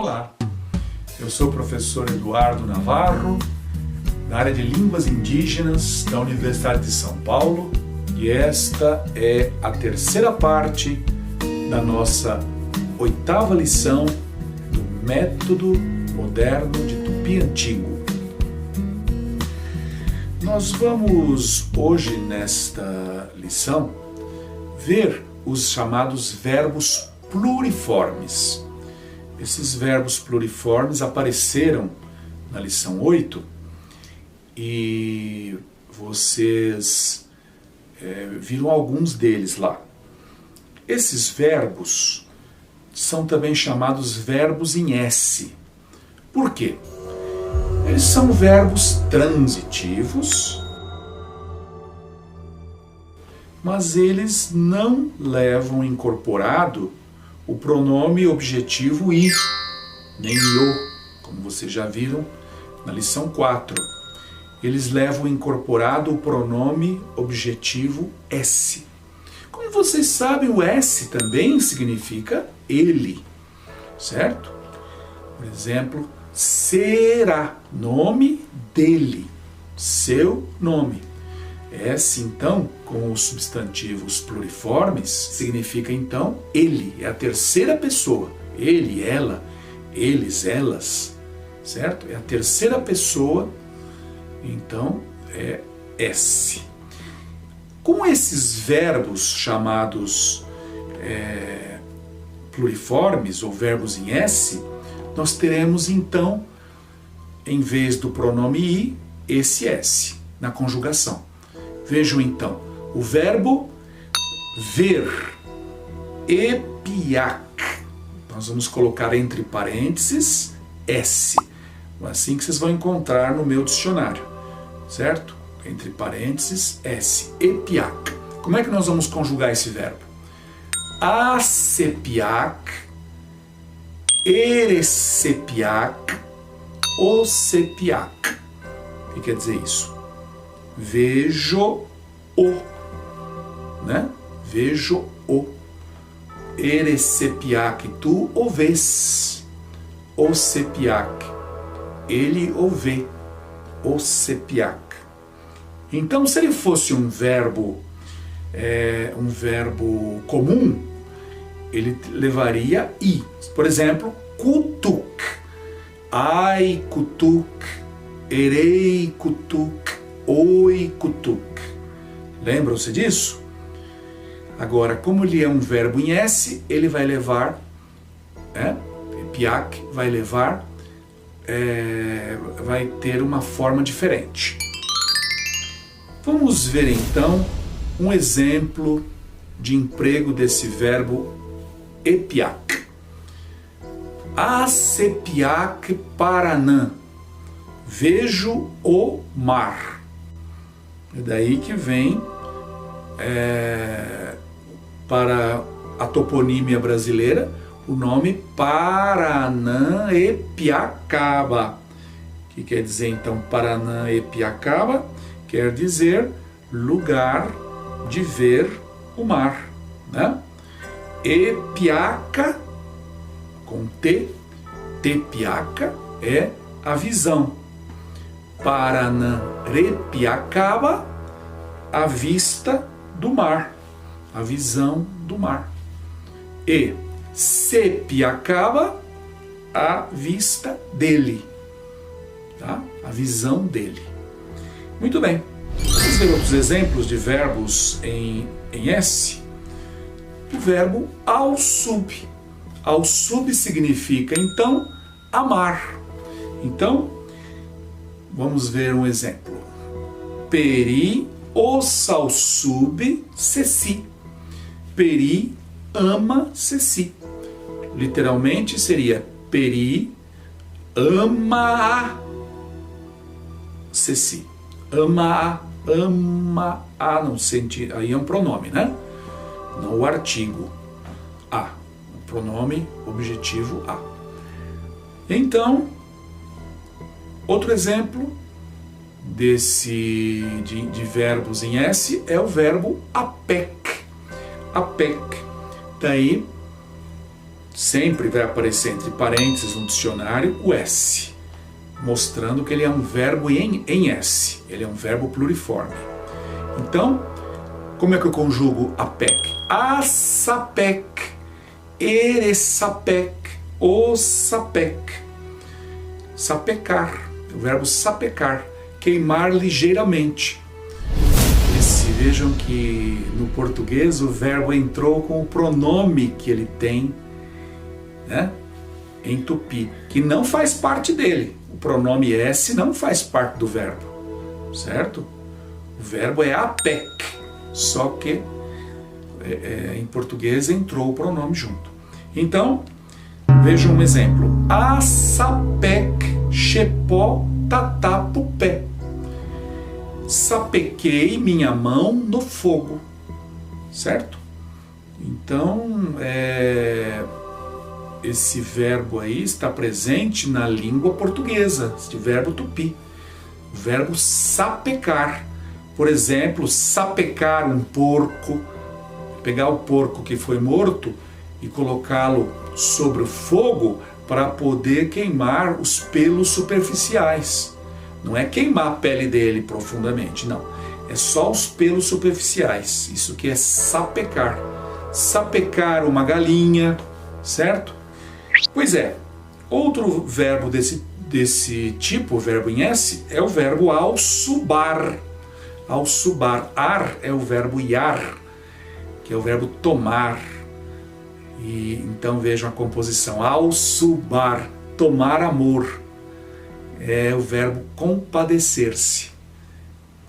Olá, eu sou o professor Eduardo Navarro, da área de Línguas Indígenas da Universidade de São Paulo, e esta é a terceira parte da nossa 8ª lição do Método Moderno de Tupi Antigo. Nós vamos hoje, nesta lição, ver os chamados verbos pluriformes. Esses verbos pluriformes apareceram na lição 8 e vocês viram alguns deles lá. Esses verbos são também chamados verbos em S. Por quê? Eles são verbos transitivos, mas eles não levam incorporado o pronome objetivo I, nem IO, como vocês já viram na lição 4. Eles levam incorporado o pronome objetivo S. Como vocês sabem, o S também significa ele, certo? Por exemplo, será, nome dele, seu nome. S, então, com os substantivos pluriformes, significa, então, ele, é a terceira pessoa. Ele, ela, eles, elas, certo? É a terceira pessoa, então, é S. Com esses verbos chamados pluriformes, ou verbos em S, nós teremos, então, em vez do pronome I, esse S, na conjugação. Vejam então, o verbo ver, epiac. Nós vamos colocar entre parênteses S. Assim que vocês vão encontrar no meu dicionário, certo? Entre parênteses S, epiac. Como é que nós vamos conjugar esse verbo? Acepiac, erecepiac, ocepiac. O que quer dizer isso? Vejo o, né? Vejo o. Erecepiac, tu o vês. Ocepiac, ele o vê. Ocepiac. Então, se ele fosse um verbo comum, ele levaria I. Por exemplo, kutuk. Ai kutuk, erei kutuk, oi kutuk. Lembram-se disso? Agora, como ele é um verbo em S, ele vai levar, piac vai levar, vai ter uma forma diferente. Vamos ver então um exemplo de emprego desse verbo epiac. Acepiac Paranã. Vejo o mar. É daí que vem para a toponímia brasileira o nome Paranaepiacaba, que quer dizer então Paranaepiacaba, quer dizer lugar de ver o mar, né? Epiaca, com T, tepiaca é a visão. Paranaepiacaba, a vista do mar, a visão do mar. E Sepiacaba, a vista dele, tá? A visão dele. Muito bem. Vamos ver outros exemplos de verbos em S. O verbo ao sub. Ao sub significa, então, amar. Então, vamos ver um exemplo. Peri ossal sub ceci. Peri ama ceci. Literalmente seria Peri ama ceci. Ama no sentido, aí é um pronome, né? Não o artigo a. O pronome objetivo a. Então, outro exemplo de verbos em S é o verbo apec. Apec. Daí sempre vai aparecer entre parênteses no dicionário o S, mostrando que ele é um verbo em S, ele é um verbo pluriforme. Então, como é que eu conjugo apec? Asapec, eresapec, osapec. Sapecar, o verbo sapecar, queimar ligeiramente. Vejam que no português o verbo entrou com o pronome que ele tem, né, em tupi, que não faz parte dele. O pronome S não faz parte do verbo, certo? O verbo é apec, só que em português entrou o pronome junto. Então, veja um exemplo. Asapec chepó tatapupé. Sapequei minha mão no fogo, certo? Então, esse verbo aí está presente na língua portuguesa, esse verbo tupi, o verbo sapecar. Por exemplo, sapecar um porco, pegar o porco que foi morto e colocá-lo sobre o fogo para poder queimar os pelos superficiais. Não é queimar a pele dele profundamente, não. É só os pelos superficiais. Isso que é sapecar. Sapecar uma galinha, certo? Pois é, outro verbo desse tipo, o verbo em S, é o verbo ausubar. Ausubar. Ar é o verbo iar, que é o verbo tomar. E então vejam a composição. Ausubar, tomar amor. É o verbo compadecer-se.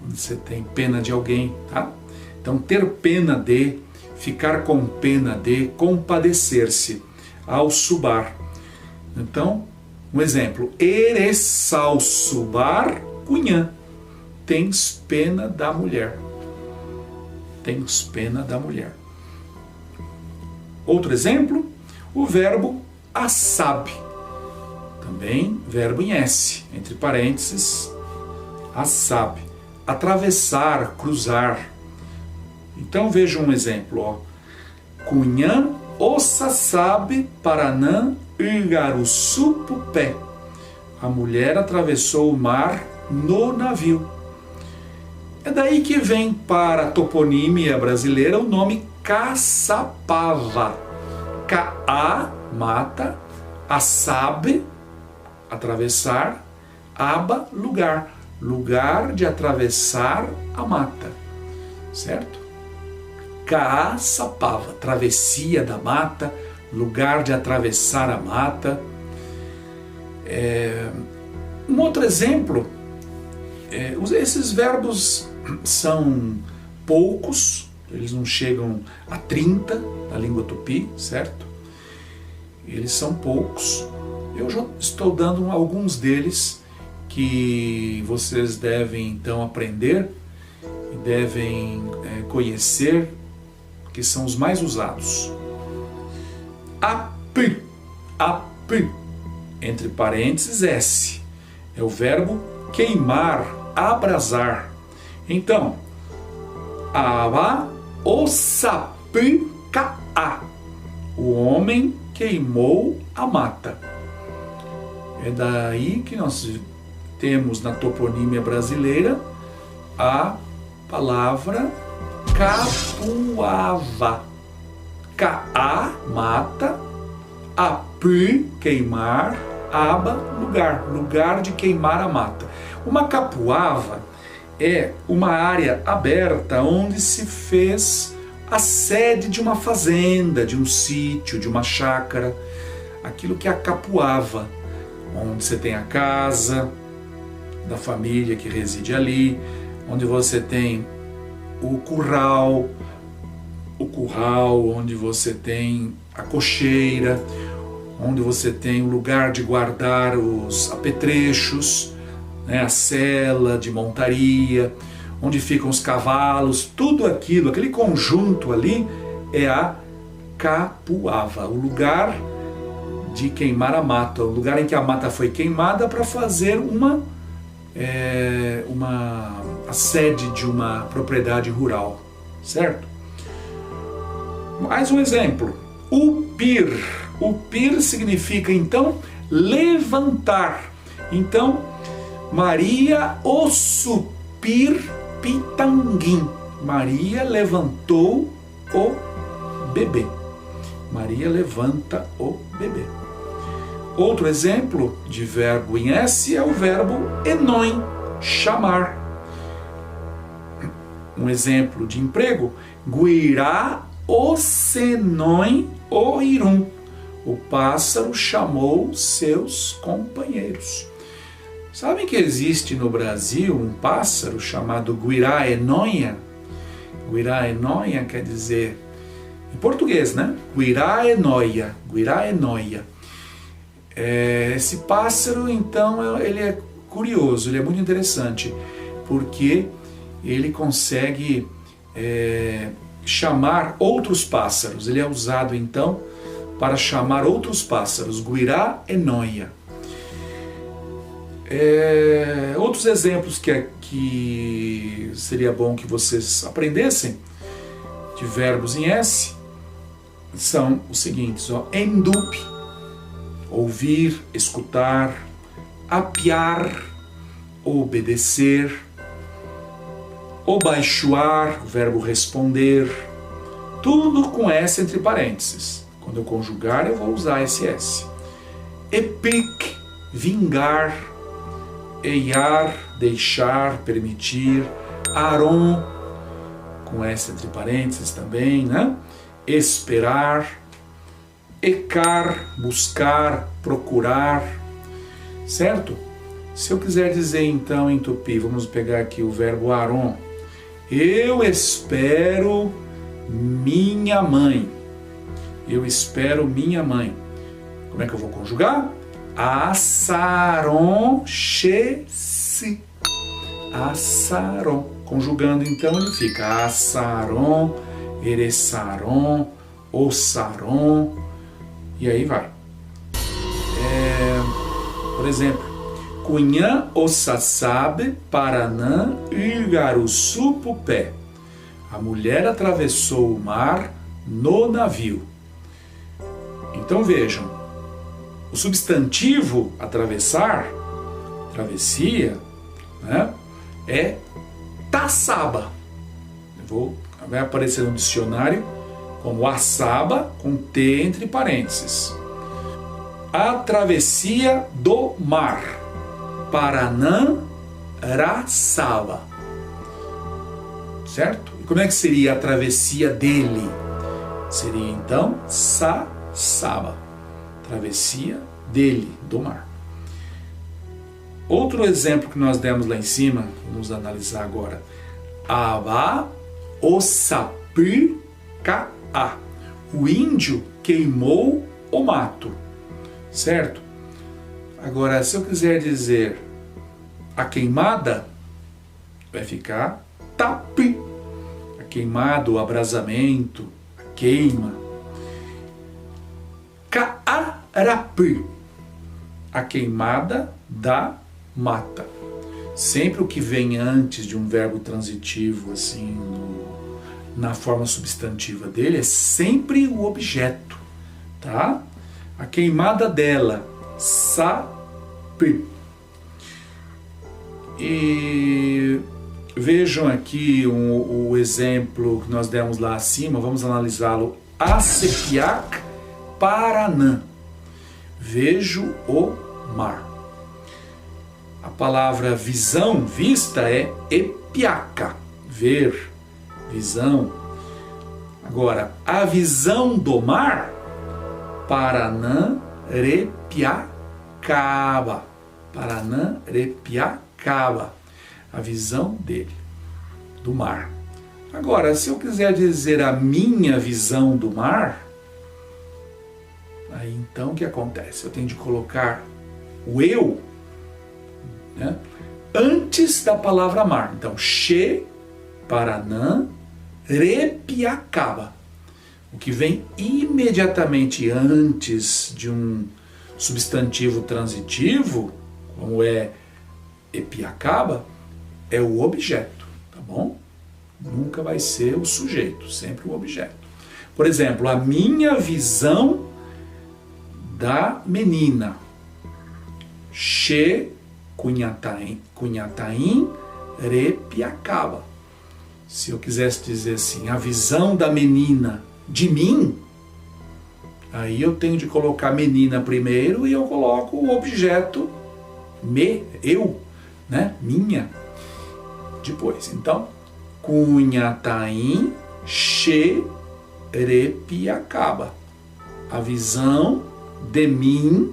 Quando você tem pena de alguém, tá? Então, ter pena de, ficar com pena de, compadecer-se, ausubar. Então, um exemplo. Eressalsubar cunhã. Tens pena da mulher. Tens pena da mulher. Outro exemplo, o verbo assab. Também verbo em S, entre parênteses, assab, atravessar, cruzar. Então veja um exemplo, ó. Cunhã ossasabe paranã igaruçupupé. A mulher atravessou o mar no navio. É daí que vem para a toponímia brasileira o nome Caçapava. Caá, mata, assabe, atravessar, aba, lugar, lugar de atravessar a mata, certo? Caçapava, travessia da mata, lugar de atravessar a mata. Um outro exemplo, esses verbos são poucos, eles não chegam a 30 na língua tupi, certo? Eles são poucos. Eu já estou dando alguns deles que vocês devem então aprender e devem conhecer, que são os mais usados. Ap, entre parênteses S, é o verbo queimar, abrasar. Então, aba ossapicaá, o homem queimou a mata. É daí que nós temos na toponímia brasileira a palavra capuava. Caá, mata, api, queimar, aba, lugar, lugar de queimar a mata. Uma capuava é uma área aberta onde se fez a sede de uma fazenda, de um sítio, de uma chácara, aquilo que é a capuava, onde você tem a casa da família que reside ali, onde você tem o curral, onde você tem a cocheira, onde você tem o lugar de guardar os apetrechos, né, a sela de montaria, onde ficam os cavalos, tudo aquilo, aquele conjunto ali é a capuava, o lugar de queimar a mata, o lugar em que a mata foi queimada para fazer a sede de uma propriedade rural, certo? Mais um exemplo, upir, Upir significa, então, levantar. Então, Maria o supir pitanguim. Maria levantou o bebê. Maria levanta o bebê. Outro exemplo de verbo em S é o verbo enoin, chamar. Um exemplo de emprego, guirá o senoin o irum. O pássaro chamou seus companheiros. Sabem que existe no Brasil um pássaro chamado guirá-enonha? Guirá-enonha quer dizer, em português, né? Guirá-enóia, guirá-enóia. Esse pássaro, então, ele é curioso, ele é muito interessante, porque ele consegue chamar outros pássaros. Ele é usado, então, para chamar outros pássaros. Guirá-enóia. Outros exemplos que seria bom que vocês aprendessem de verbos em S são os seguintes: endup, ouvir, escutar; apiar, obedecer; obaixoar, o verbo responder. Tudo com S entre parênteses. Quando eu conjugar, eu vou usar esse S. Epic, vingar; eiar, deixar, permitir; aron, com S entre parênteses também, né? Esperar; ecar, buscar, procurar, certo? Se eu quiser dizer então em tupi, vamos pegar aqui o verbo aron. Eu espero minha mãe. Eu espero minha mãe. Como é que eu vou conjugar? Asaron she-si. Asaron. Conjugando, então, ele fica asaron, eresaron, osaron, e aí vai. Por exemplo, Cunhã ossasabe Paranã Igaruçu Pupé. A mulher atravessou o mar no navio. Então vejam, o substantivo atravessar, travessia, né, é taçaba. Vai aparecer no dicionário como assaba com T entre parênteses. A travessia do mar. Paranã-raçaba. Certo? E como é que seria a travessia dele? Seria então Saçaba. Travessia dele, do mar. Outro exemplo que nós demos lá em cima, vamos analisar agora. Ava ossapi ka-a. O índio queimou o mato. Certo? Agora, se eu quiser dizer a queimada, vai ficar tapi. A queimada, o abrasamento, a queima. Ka-a-rapi. A queimada da mata. Sempre o que vem antes de um verbo transitivo, assim, na forma substantiva dele, é sempre o objeto, tá? A queimada dela, sapi. E vejam aqui o exemplo que nós demos lá acima, vamos analisá-lo. Acepiac Paranã. Vejo o mar. A palavra visão, vista, é epiaca, ver, visão. Agora, a visão do mar, Paranã-repiacaba. Paranã-repiacaba. A visão dele, do mar. Agora, se eu quiser dizer a minha visão do mar, aí então o que acontece? Eu tenho de colocar o eu, né, antes da palavra mar. Então, Che, Paranã, Repiacaba. O que vem imediatamente antes de um substantivo transitivo, como é Epiacaba, é o objeto, tá bom? Nunca vai ser o sujeito, sempre o objeto. Por exemplo, a minha visão da menina. She cunhataim repiacaba. Se eu quisesse dizer assim, a visão da menina de mim, aí eu tenho de colocar menina primeiro e eu coloco o objeto me, eu, né? Minha, depois. Então, cunhataim she repiacaba. A visão de mim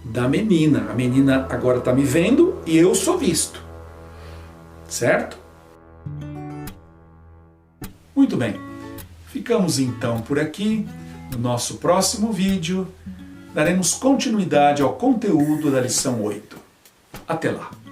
da menina. A menina agora está me vendo e eu sou visto. Certo? Muito bem. Ficamos então por aqui. No nosso próximo vídeo, daremos continuidade ao conteúdo da lição 8. Até lá!